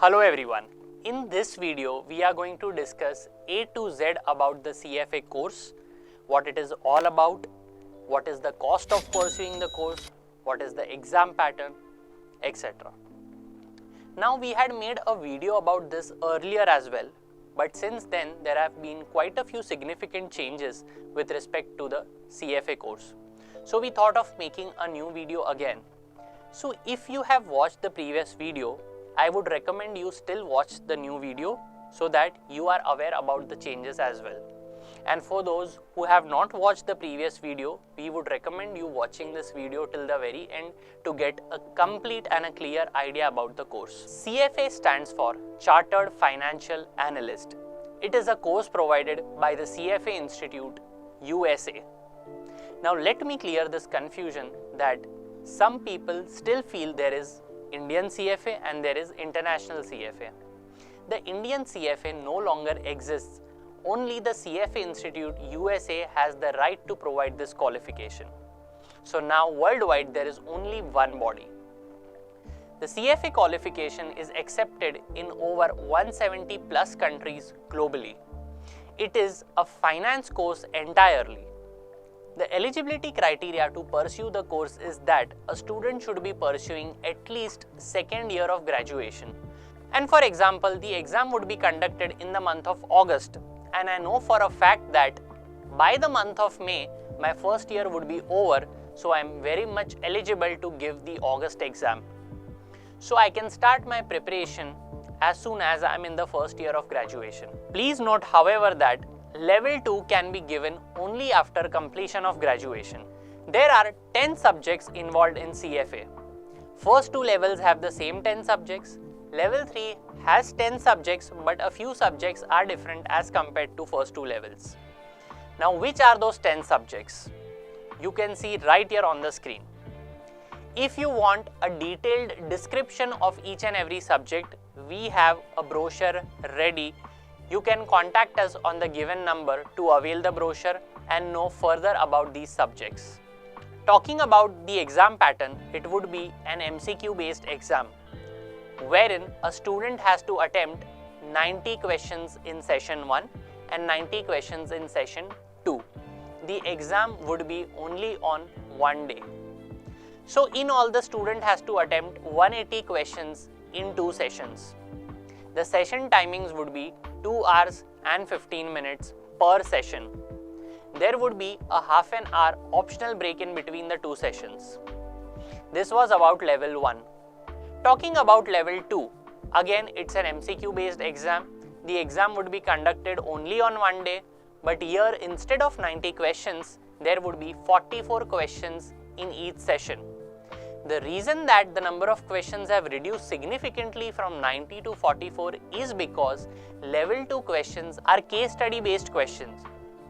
Hello everyone. In this video, we are going to discuss A to Z about the CFA course, what it is all about, what is the cost of pursuing the course, what is the exam pattern, etc. Now we had made a video about this earlier as well, but since then there have been quite a few significant changes with respect to the CFA course. So we thought of making a new video again. So if you have watched the previous video, I would recommend you still watch the new video so that you are aware about the changes as well. And for those who have not watched the previous video, we would recommend you watching this video till the very end to get a complete and a clear idea about the course. CFA stands for Chartered Financial Analyst. It is a course provided by the CFA Institute, USA. Now let me clear this confusion that some people still feel there is Indian CFA and there is International CFA. The Indian CFA no longer exists. Only the CFA Institute USA has the right to provide this qualification. So now worldwide there is only one body. The CFA qualification is accepted in over 170 plus countries globally. It is a finance course entirely. The eligibility criteria to pursue the course is that a student should be pursuing at least second year of graduation. And for example, the exam would be conducted in the month of August, and I know for a fact that by the month of May, my first year would be over, so I am very much eligible to give the August exam. So I can start my preparation as soon as I am in the first year of graduation. Please note, however, that Level 2 can be given only after completion of graduation. There are 10 subjects involved in CFA. First two levels have the same 10 subjects. Level 3 has 10 subjects, but a few subjects are different as compared to first two levels. Now, which are those 10 subjects? You can see right here on the screen. If you want a detailed description of each and every subject, we have a brochure ready. You can contact us on the given number to avail the brochure and know further about these subjects. Talking about the exam pattern, it would be an MCQ based exam, wherein a student has to attempt 90 questions in session 1 and 90 questions in session 2. The exam would be only on one day. So in all, the student has to attempt 180 questions in 2 sessions. The session timings would be 2 hours and 15 minutes per session. There would be a half an hour optional break in between the 2 sessions. This was about level 1. Talking about level 2, again it's an MCQ based exam. The exam would be conducted only on one day, but here instead of 90 questions, there would be 44 questions in each session. The reason that the number of questions have reduced significantly from 90 to 44 is because level 2 questions are case study based questions.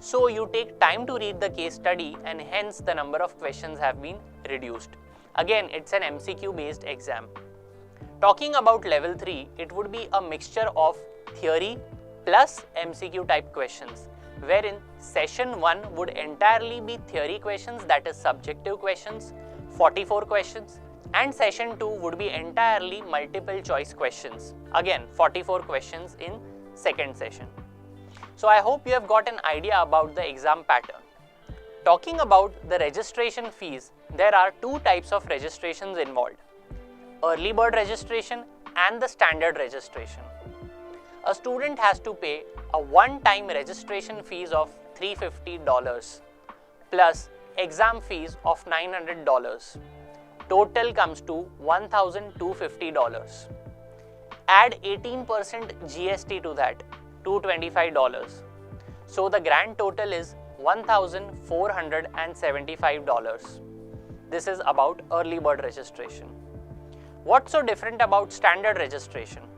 So you take time to read the case study and hence the number of questions have been reduced. Again, it's an MCQ based exam. Talking about level 3, it would be a mixture of theory plus MCQ type questions, wherein session 1 would entirely be theory questions, that is subjective questions, 44 questions, and session 2 would be entirely multiple choice questions, again 44 questions in second session. So I hope you have got an idea about the exam pattern. Talking about the registration fees, there are 2 types of registrations involved: early bird registration and the standard registration. A student has to pay a one-time registration fees of $350 plus exam fees of $900. Total comes to $1,250. Add 18% GST to that, $225. So the grand total is $1,475. This is about early bird registration. What's so different about standard registration?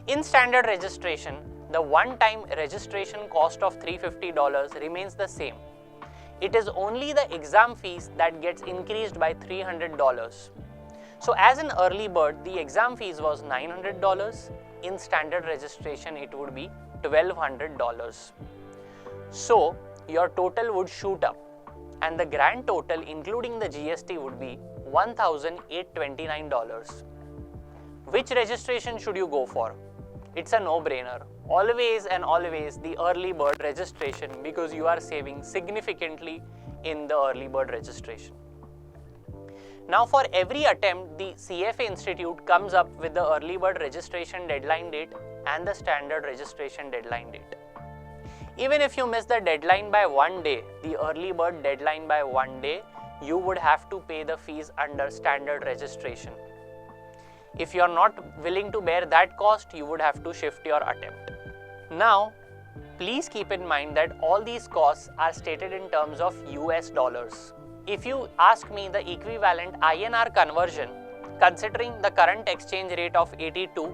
In standard registration, the one-time registration cost of $350 remains the same. It is only the exam fees that gets increased by $300. So as an early bird, the exam fees was $900. In standard registration, it would be $1,200. So your total would shoot up, and the grand total including the GST would be $1,829. Which registration should you go for? It's a no-brainer. Always and always the early bird registration, because you are saving significantly in the early bird registration. Now for every attempt, the CFA Institute comes up with the early bird registration deadline date and the standard registration deadline date. Even if you miss the deadline by 1 day, the early bird deadline by 1 day, you would have to pay the fees under standard registration. If you are not willing to bear that cost, you would have to shift your attempt. Now, please keep in mind that all these costs are stated in terms of US dollars. If you ask me the equivalent INR conversion, considering the current exchange rate of 82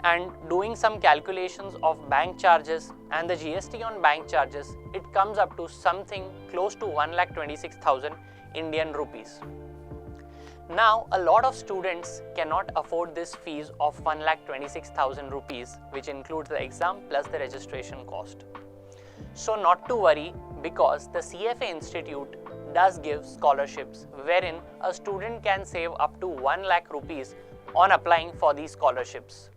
and doing some calculations of bank charges and the GST on bank charges, it comes up to something close to 1,26,000 Indian rupees. Now, a lot of students cannot afford this fees of 1,26,000 rupees, which includes the exam plus the registration cost. So not to worry, because the CFA Institute does give scholarships wherein a student can save up to 1 lakh rupees on applying for these scholarships.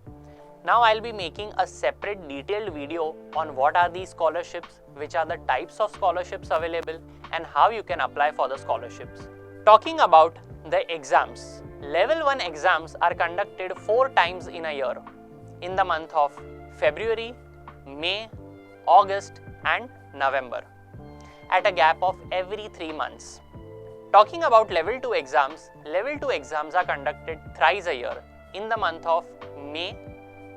Now I'll be making a separate detailed video on what are these scholarships, which are the types of scholarships available, and how you can apply for the scholarships. Talking about the exams. Level 1 exams are conducted 4 times in a year, in the month of February, May, August and November, at a gap of every 3 months. Talking about Level 2 exams are conducted thrice a year, in the month of May,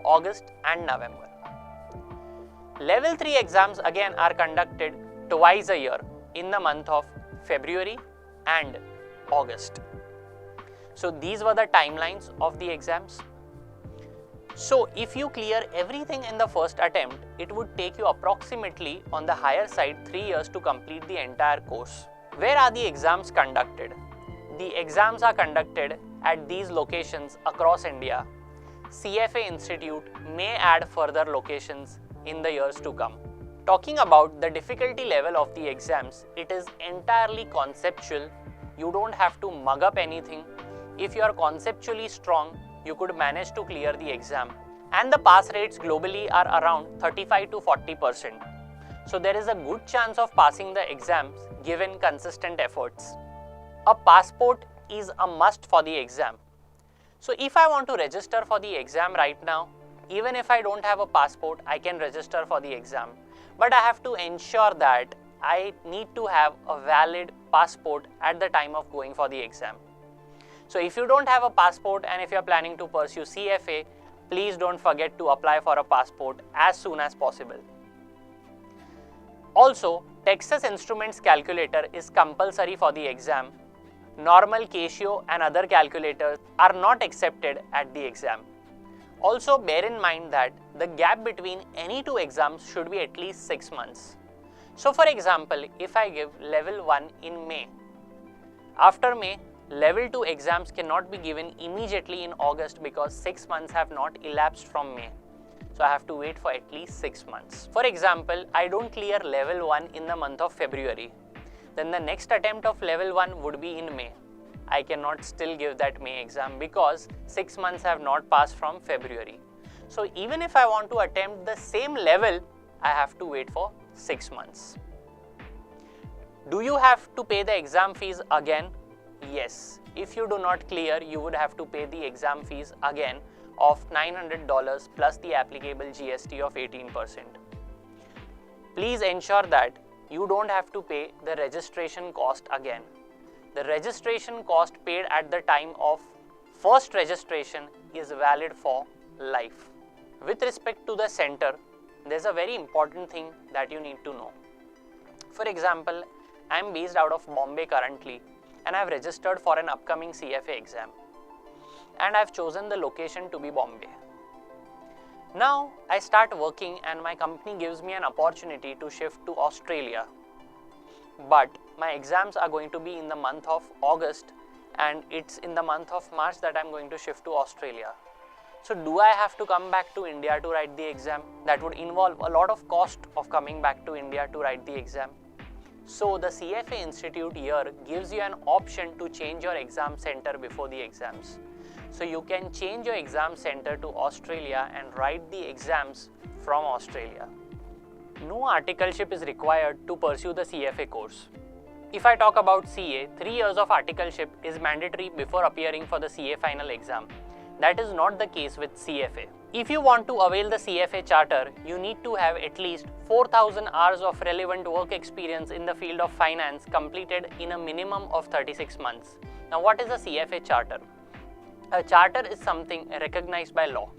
August and November. Level 3 exams again are conducted twice a year, in the month of February and August. So these were the timelines of the exams. So if you clear everything in the first attempt, it would take you approximately on the higher side 3 years to complete the entire course. Where are the exams conducted? The exams are conducted at these locations across India. CFA Institute may add further locations in the years to come. Talking about the difficulty level of the exams, it is entirely conceptual. You don't have to mug up anything. If you are conceptually strong, you could manage to clear the exam. And the pass rates globally are around 35 to 40%. So there is a good chance of passing the exams given consistent efforts. A passport is a must for the exam. So if I want to register for the exam right now, even if I don't have a passport, I can register for the exam. But I have to ensure that I need to have a valid passport at the time of going for the exam. So if you don't have a passport and if you are planning to pursue CFA, please don't forget to apply for a passport as soon as possible. Also, Texas Instruments calculator is compulsory for the exam. Normal, Casio and other calculators are not accepted at the exam. Also bear in mind that the gap between any 2 exams should be at least 6 months. So for example, if I give level 1 in May, after May, level 2 exams cannot be given immediately in August because 6 months have not elapsed from May. So I have to wait for at least 6 months. For example, I don't clear level 1 in the month of February. Then the next attempt of level 1 would be in May. I cannot still give that May exam because 6 months have not passed from February. So even if I want to attempt the same level, I have to wait for 6 months. Do you have to pay the exam fees again? Yes. If you do not clear, you would have to pay the exam fees again of $900 plus the applicable GST of 18%. Please ensure that you don't have to pay the registration cost again. The registration cost paid at the time of first registration is valid for life. With respect to the center, there's a very important thing that you need to know. For example, I am based out of Bombay currently and I have registered for an upcoming CFA exam. And I have chosen the location to be Bombay. Now I start working and my company gives me an opportunity to shift to Australia. But my exams are going to be in the month of August and it's in the month of March that I'm going to shift to Australia. So do I have to come back to India to write the exam? That would involve a lot of cost of coming back to India to write the exam. So the CFA Institute here gives you an option to change your exam center before the exams. So you can change your exam center to Australia and write the exams from Australia. No articleship is required to pursue the CFA course. If I talk about CA, 3 years of articleship is mandatory before appearing for the CA final exam. That is not the case with CFA. If you want to avail the CFA charter, you need to have at least 4,000 hours of relevant work experience in the field of finance completed in a minimum of 36 months. Now, what is a CFA charter? A charter is something recognized by law.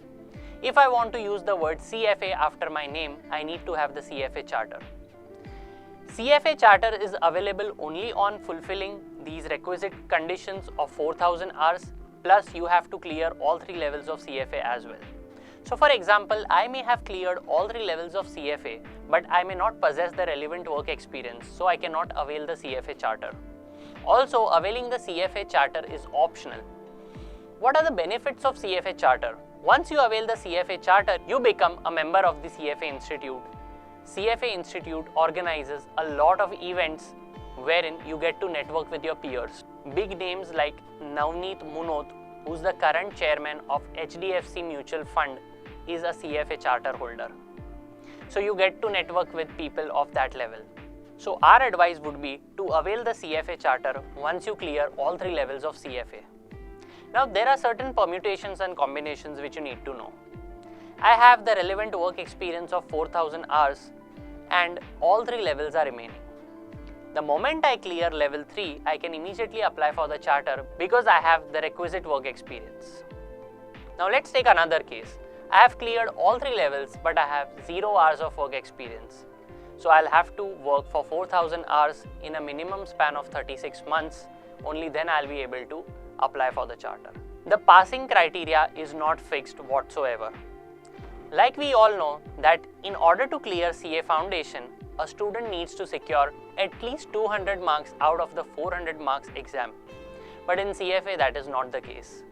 If I want to use the word CFA after my name, I need to have the CFA charter. CFA charter is available only on fulfilling these requisite conditions of 4,000 hours, plus you have to clear all 3 levels of CFA as well. So for example, I may have cleared all 3 levels of CFA, but I may not possess the relevant work experience, so I cannot avail the CFA charter. Also, availing the CFA charter is optional. What are the benefits of CFA charter? Once you avail the CFA charter, you become a member of the CFA Institute. CFA Institute organizes a lot of events wherein you get to network with your peers. Big names like Navneet Munot, who's the current chairman of HDFC Mutual Fund, is a CFA charter holder. So you get to network with people of that level. So our advice would be to avail the CFA charter once you clear all 3 levels of CFA. Now there are certain permutations and combinations which you need to know. I have the relevant work experience of 4,000 hours and all 3 levels are remaining. The moment I clear level 3, I can immediately apply for the charter because I have the requisite work experience. Now let's take another case. I have cleared all 3 levels but I have 0 hours of work experience. So I'll have to work for 4,000 hours in a minimum span of 36 months. Only then I'll be able to apply for the charter. The passing criteria is not fixed whatsoever. Like we all know that in order to clear CA Foundation, a student needs to secure at least 200 marks out of the 400 marks exam. But in CFA, that is not the case.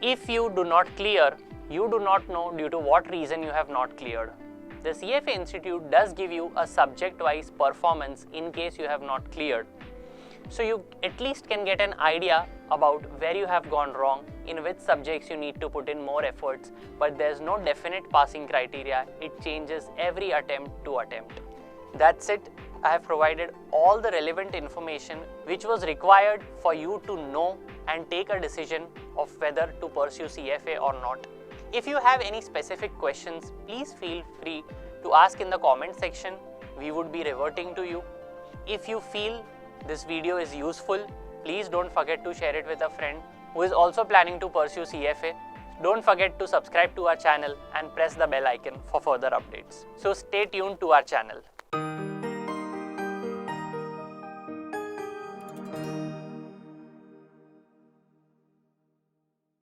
If you do not clear, you do not know due to what reason you have not cleared. The CFA Institute does give you a subject-wise performance in case you have not cleared. So you at least can get an idea about where you have gone wrong, in which subjects you need to put in more efforts, but there's no definite passing criteria. It changes every attempt to attempt. That's it. I have provided all the relevant information which was required for you to know and take a decision of whether to pursue CFA or not. If you have any specific questions, please feel free to ask in the comment section. We would be reverting to you. If you feel this video is useful, please don't forget to share it with a friend who is also planning to pursue CFA. Don't forget to subscribe to our channel and press the bell icon for further updates. So stay tuned to our channel.